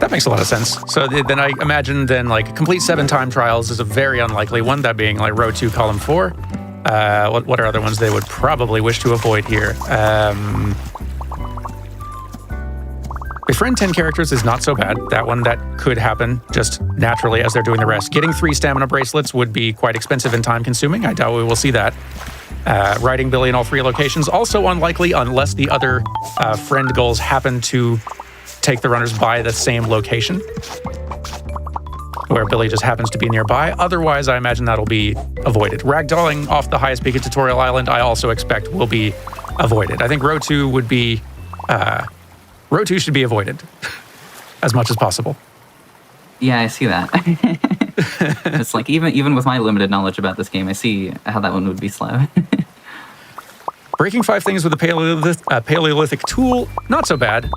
That makes a lot of sense. So then I imagine then like complete 7 time trials is a very unlikely one, that being like row 2, column 4. What are other ones they would probably wish to avoid here? Befriend 10 characters is not so bad. That one, that could happen just naturally as they're doing the rest. Getting 3 stamina bracelets would be quite expensive and time consuming. I doubt we will see that. Riding Billy in all 3 locations, also unlikely unless the other friend goals happen to take the runners by the same location, where Billy just happens to be nearby. Otherwise, I imagine that'll be avoided. Ragdolling off the highest peak of Tutorial Island, I also expect will be avoided. I think row 2 would be... row 2 should be avoided as much as possible. Yeah, I see that. It's like, even with my limited knowledge about this game, I see how that one would be slow. Breaking 5 things with a Paleolithic tool, not so bad.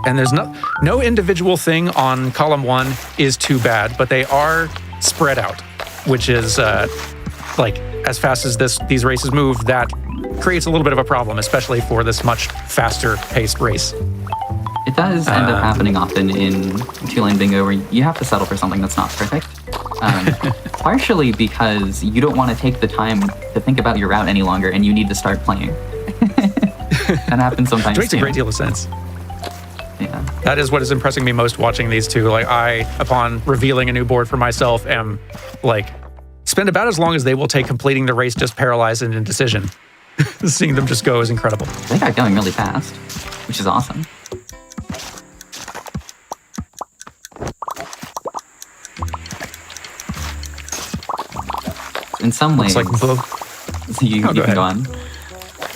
And there's no individual thing on column 1 is too bad, but they are spread out, which is like as fast as these races move, that creates a little bit of a problem, especially for this much faster paced race. It does end up happening often in 2-line bingo where you have to settle for something that's not perfect. Partially because you don't want to take the time to think about your route any longer and you need to start playing. That happens sometimes. It makes a great deal of sense. Yeah. That is what is impressing me most watching these two. Like, I, upon revealing a new board for myself, am like, spend about as long as they will take completing the race just paralyzed in indecision. Seeing them just go is incredible. They got going really fast, which is awesome. In some ways, like both. you can go on.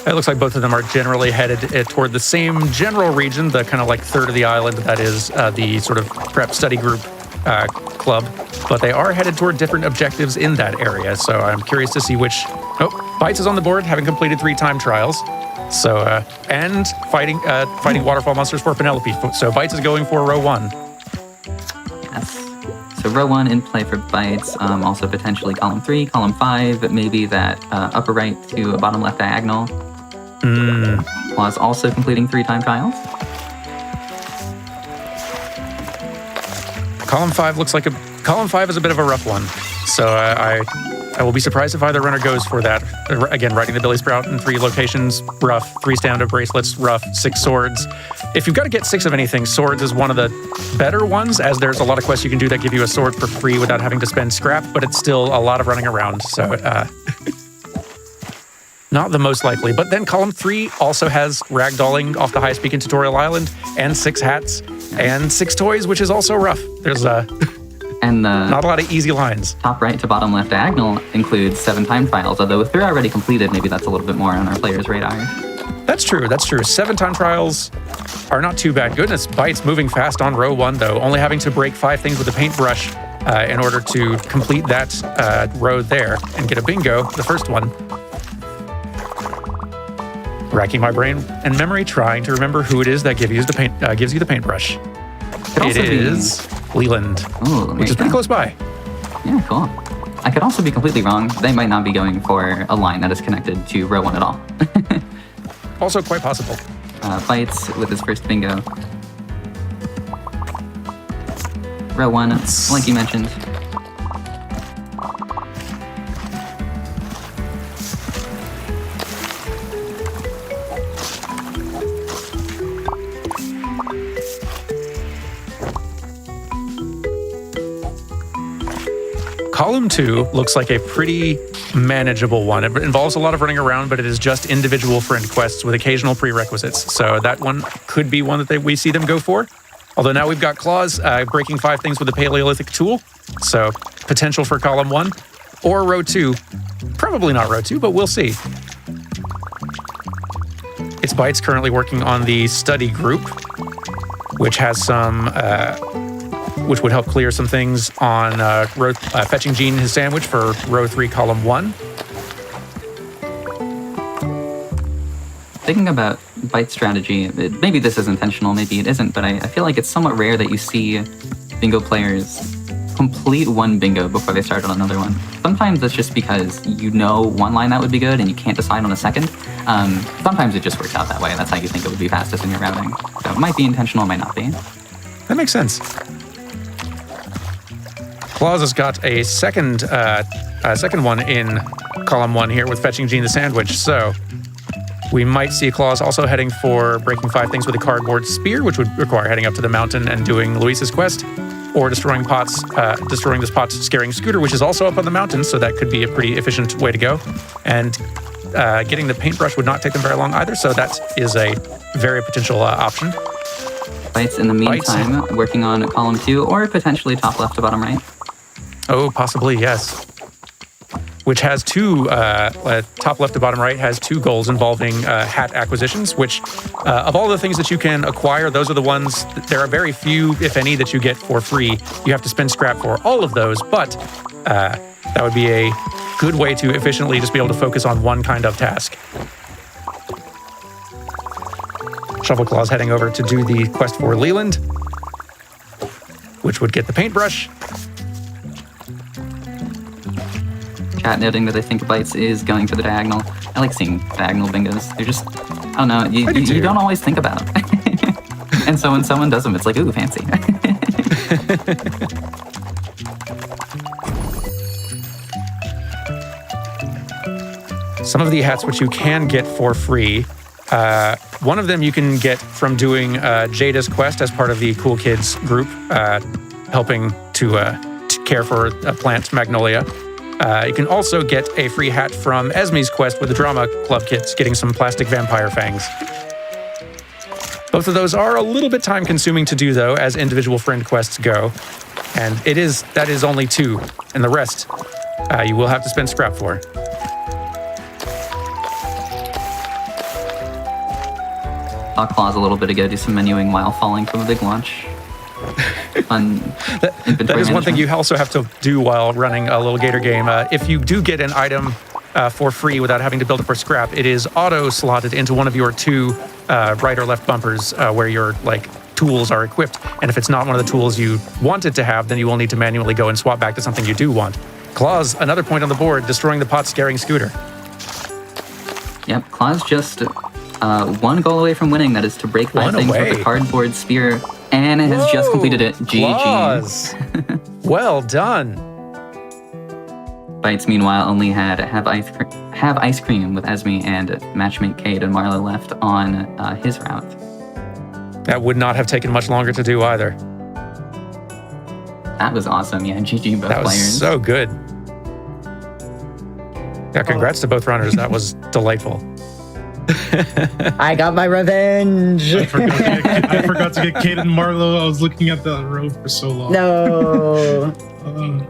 It looks like both of them are generally headed toward the same general region, the kind of like third of the island that is the sort of prep study group club, but they are headed toward different objectives in that area. So I'm curious to see which. Oh, Bytes is on the board, having completed 3 time trials. So and fighting waterfall monsters for Penelope. So Bytes is going for row 1. Yes. So row 1 in play for Bytes. Also potentially column 3, column 5, maybe that upper right to a bottom left diagonal. Was also completing 3 time trials. Column 5 looks like column 5 is a bit of a rough one. So I will be surprised if either runner goes for that. Again, riding the Billy Sprout in 3 locations, rough. 3 stamina bracelets, rough. 6 swords. If you've got to get 6 of anything, swords is one of the better ones, as there's a lot of quests you can do that give you a sword for free without having to spend scrap, but it's still a lot of running around. So not the most likely. But then column 3 also has ragdolling off the highest peak in Tutorial Island, and 6 hats, and 6 toys, which is also rough. There's and not a lot of easy lines. Top right to bottom left diagonal includes 7 time trials, although if they're already completed, maybe that's a little bit more on our players' radar. That's true, that's true. 7 time trials are not too bad. Goodness, Bytes moving fast on row 1, though. Only having to break 5 things with a paintbrush in order to complete that row there and get a bingo, the first one. Racking my brain and memory, trying to remember who it is that gives you the paintbrush. It is Leland, which is pretty close by. Yeah, cool. I could also be completely wrong. They might not be going for a line that is connected to row 1 at all. Also quite possible. Bites with his first bingo. Row 1, like you mentioned. Column 2 looks like a pretty manageable one. It involves a lot of running around, but it is just individual friend quests with occasional prerequisites. So that one could be one that we see them go for. Although now we've got Claws breaking 5 things with a Paleolithic tool. So potential for column 1 or row 2. Probably not row 2, but we'll see. ItzBytez currently working on the study group, which has some... which would help clear some things on fetching Gene his sandwich for row 3, column 1. Thinking about Bite strategy, maybe this is intentional, maybe it isn't, but I feel like it's somewhat rare that you see bingo players complete one bingo before they start on another one. Sometimes it's just because you know one line that would be good and you can't decide on a second. Sometimes it just works out that way. That's how you think it would be fastest in your routing. So it might be intentional, it might not be. That makes sense. Claus has got a second one in column 1 here with fetching Gene the sandwich. So we might see Claus also heading for breaking 5 things with a cardboard spear, which would require heading up to the mountain and doing Luis's quest, or destroying this pot's scaring scooter, which is also up on the mountain. So that could be a pretty efficient way to go. And getting the paintbrush would not take them very long either. So that is a very potential option. Bites in the meantime, working on column 2 or potentially top left to bottom right. Oh, possibly, yes. Which has 2, top left to bottom right, has 2 goals involving hat acquisitions, which of all the things that you can acquire, those are the ones, there are very few, if any, that you get for free. You have to spend scrap for all of those, but that would be a good way to efficiently just be able to focus on one kind of task. Shovelclaws heading over to do the quest for Leland, which would get the paintbrush. Chat noting that I think Bites is going for the diagonal. I like seeing diagonal bingos. They're just, I don't know, you don't always think about them. And so when someone does them, it's like, ooh, fancy. Some of the hats which you can get for free. One of them you can get from doing Jada's quest as part of the Cool Kids group, helping to care for a plant, Magnolia. You can also get a free hat from Esme's quest with the Drama Club kids, getting some plastic vampire fangs. Both of those are a little bit time-consuming to do, though, as individual friend quests go. And that is only 2, and the rest you will have to spend scrap for. Saw Claws a little bit ago do some menuing while falling from a big launch. That is one thing you also have to do while running a Lil Gator game. If you do get an item for free without having to build it for scrap, it is auto-slotted into one of your 2 right or left bumpers where your tools are equipped. And if it's not one of the tools you wanted to have, then you will need to manually go and swap back to something you do want. Claws, another point on the board, destroying the pot scaring scooter. Yep, Claws just one goal away from winning. That is to break 5 things with a cardboard spear. And it has just completed it. GG. Well done. Bites, meanwhile, only had have ice cream with Esme and matchmate Cade and Marlo left on his route. That would not have taken much longer to do either. That was awesome. Yeah, GG both players. That was so good. Yeah, congrats to both runners. That was delightful. I got my revenge. I forgot to get Kate and Marlo. I was looking at the road for so long. No.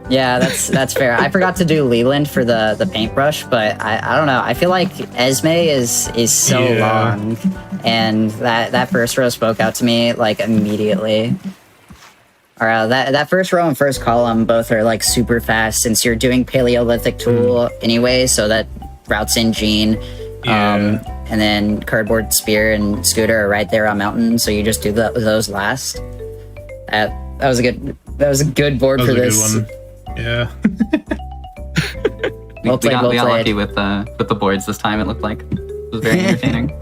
Yeah, that's fair. I forgot to do Leland for the paintbrush, but I don't know. I feel like Esme is so long, and that first row spoke out to me immediately. That first row and first column both are like super fast since you're doing Paleolithic tool anyway, so that routes in Gene. Yeah. And then Cardboard Spear and Scooter are right there on Mountain, so you just do those last. That was a good board for this. Good one. Yeah. We Well played, got well played. lucky with the boards this time. It looked like it was very entertaining.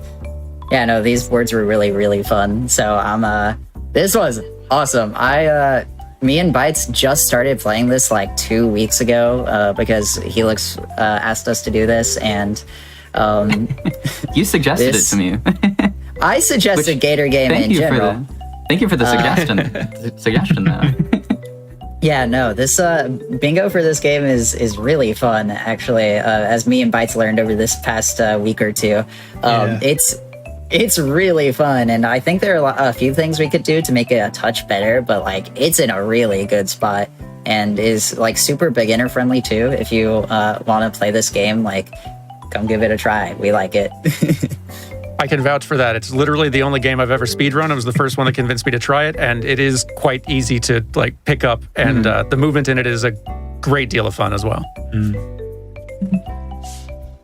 Yeah, no, these boards were really, really fun. So this was awesome. Me and Bytes just started playing this like 2 weeks ago because Helix asked us to do this, and You suggested This- it to me. I suggested Gator Game in general. Thank you for the suggestion. Suggestion though. Yeah, no, this bingo for this game is really fun, actually, as me and Bytes learned over this past week or two. Yeah. It's really fun, and I think there are a few things we could do to make it a touch better, but like it's in a really good spot and is like super beginner friendly too. If you want to play this game, like come give it a try. We like it. I can vouch for that. It's literally the only game I've ever speedrun. It was the first one that convinced me to try it, and it is quite easy to like pick up, and the movement in it is a great deal of fun as well.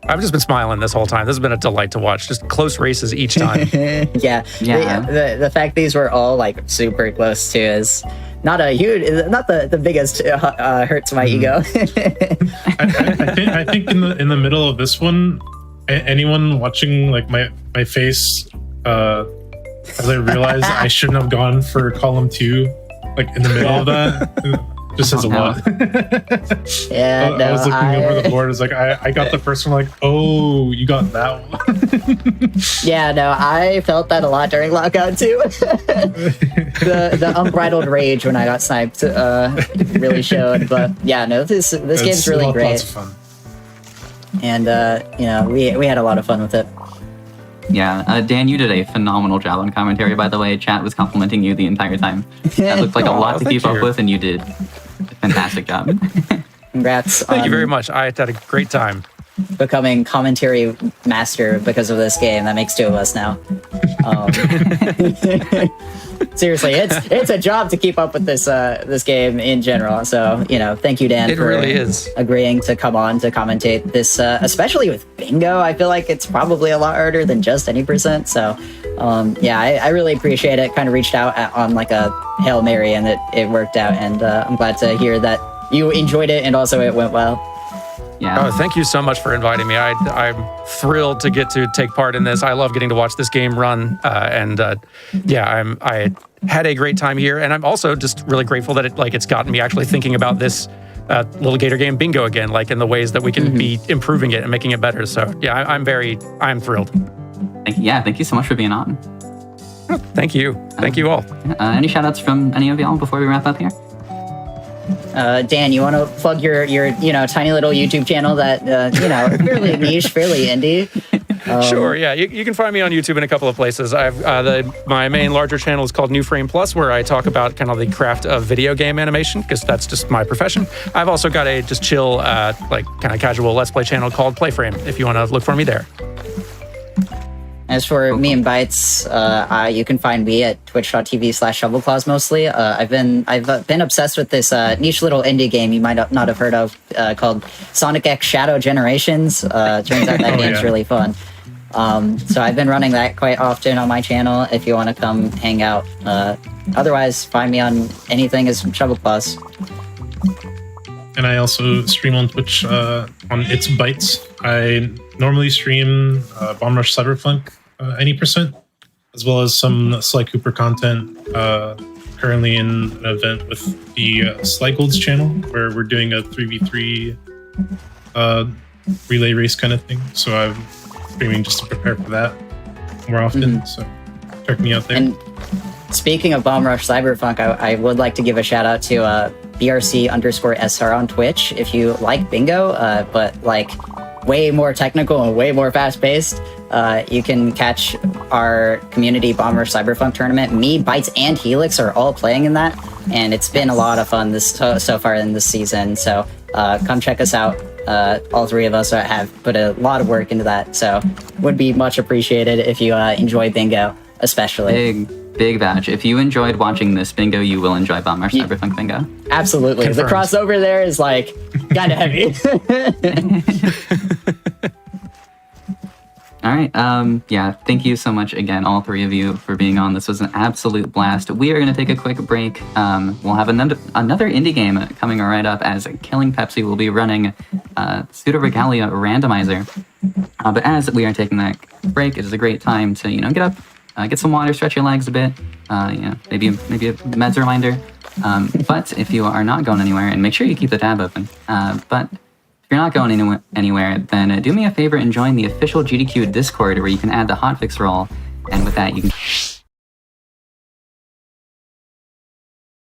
I've just been smiling this whole time. This has been a delight to watch. Just close races each time. Yeah. The fact these were all like super close too is not the biggest hurt to my ego. I think in the middle of this one, anyone watching like my face, as I realized I shouldn't have gone for column 2, like in the middle of that. Just says a lot. Yeah, I was looking over the board. It's like I got the first one. Like, oh, you got that one. Yeah, no, I felt that a lot during lockout too. the unbridled rage when I got sniped really showed. But yeah, no, this game's really great. Lots of fun. And we had a lot of fun with it. Yeah, Dan, you did a phenomenal job on commentary, by the way. Chat was complimenting you the entire time. That looked like a lot to thank keep up you. with, and you did a fantastic job. Congrats Thank on you very much. I had a great time. becoming commentary master because of this game. That makes 2 of us now. Seriously, it's a job to keep up with this game in general. So thank you, Dan. It for really is. agreeing to come on to commentate this, especially with bingo. I feel like it's probably a lot harder than just any percent. So I really appreciate it. Kind of reached out on like a Hail Mary, and it worked out. And I'm glad to hear that you enjoyed it and also it went well. Yeah. Oh, thank you so much for inviting me. I'm thrilled to get to take part in this. I love getting to watch this game run, I had a great time here, and I'm also just really grateful that it's gotten me actually thinking about this Lil Gator Game bingo again, like in the ways that we can be improving it and making it better. So yeah, I'm thrilled. Thank you so much for being on. Thank you all. Any shout outs from any of y'all before we wrap up here? Dan, you want to plug your tiny little YouTube channel that fairly niche, fairly indie? Sure, yeah. You can find me on YouTube in a couple of places. I've my main larger channel is called New Frame Plus, where I talk about kind of the craft of video game animation, because that's just my profession. I've also got a just chill, kind of casual Let's Play channel called PlayFrame, if you want to look for me there. As for me and Bytes, you can find me at twitch.tv/Shovelclaws mostly. I've been obsessed with this niche little indie game you might not have heard of called Sonic X Shadow Generations. Turns out that game's really fun. So I've been running that quite often on my channel if you want to come hang out. Otherwise, find me on anything as Shovelclaws. And I also stream on Twitch on ItzBytez. I normally stream Bomb Rush Cyberpunk any percent, as well as some Sly Cooper content. Currently in an event with the Sly Golds channel, where we're doing a 3v3 relay race kind of thing. So I'm streaming just to prepare for that more often. So check me out there. And speaking of Bomb Rush Cyberpunk, I would like to give a shout out to BRC_SR on Twitch. If you like bingo, but like way more technical and way more fast paced, you can catch our community Bomb Rush Cyberpunk tournament. Me, Bytes, and Helix are all playing in that, and it's been a lot of fun so far in this season. So come check us out. All 3 of us have put a lot of work into that, so would be much appreciated if you enjoy bingo, especially. big batch. If you enjoyed watching this bingo, you will enjoy Bomb Rush Cyberpunk Bingo. Absolutely. Confirmed. The crossover there is like kind of heavy. All right. Yeah, thank you so much again, all three of you, for being on. This was an absolute blast. We are going to take a quick break. We'll have another indie game coming right up, as Killing Pepsi will be running Pseudo Regalia Randomizer. But as we are taking that break, it is a great time to, get up, get some water, stretch your legs a bit, maybe a meds reminder. But if you are not going anywhere, and make sure you keep the tab open. But if you're not going anywhere, then do me a favor and join the official GDQ Discord, where you can add the hotfix role, and with that you can